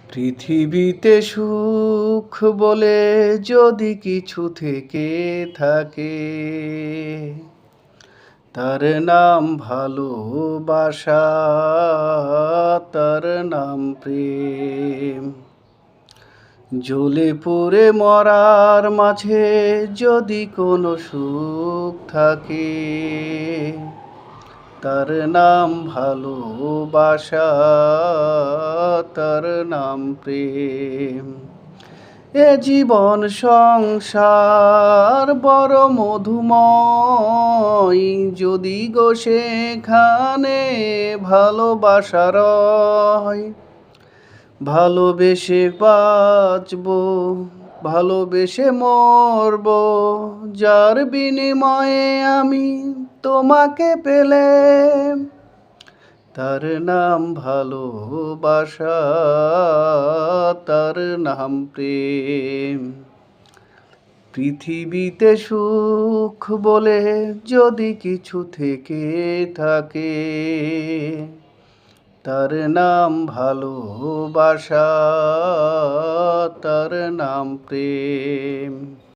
পৃথিবীতে সুখ বলে যদি কিছু থেকে থাকে, তার নাম ভালোবাসা, তার নাম প্রেম। জ্বলে পুড়ে মরার মাঝে যদি কোনো সুখ থাকে, তার নাম ভালোবাসা, তার নাম প্রেম। এ জীবন সংসার বড় মধুময়, যদি গো সেখানে ভালোবাসা রয়। ভালোবেসে বাঁচবো, ভালোবেসে মরবো, যার বিনিময়ে আমি তোমাকে পেলে, তার নাম ভালোবাসা, তার নাম প্রেম। পৃথিবীতে সুখ বলে যদি কিছু থেকে থাকে, তার নাম ভালোবাসা, তার নাম প্রেম।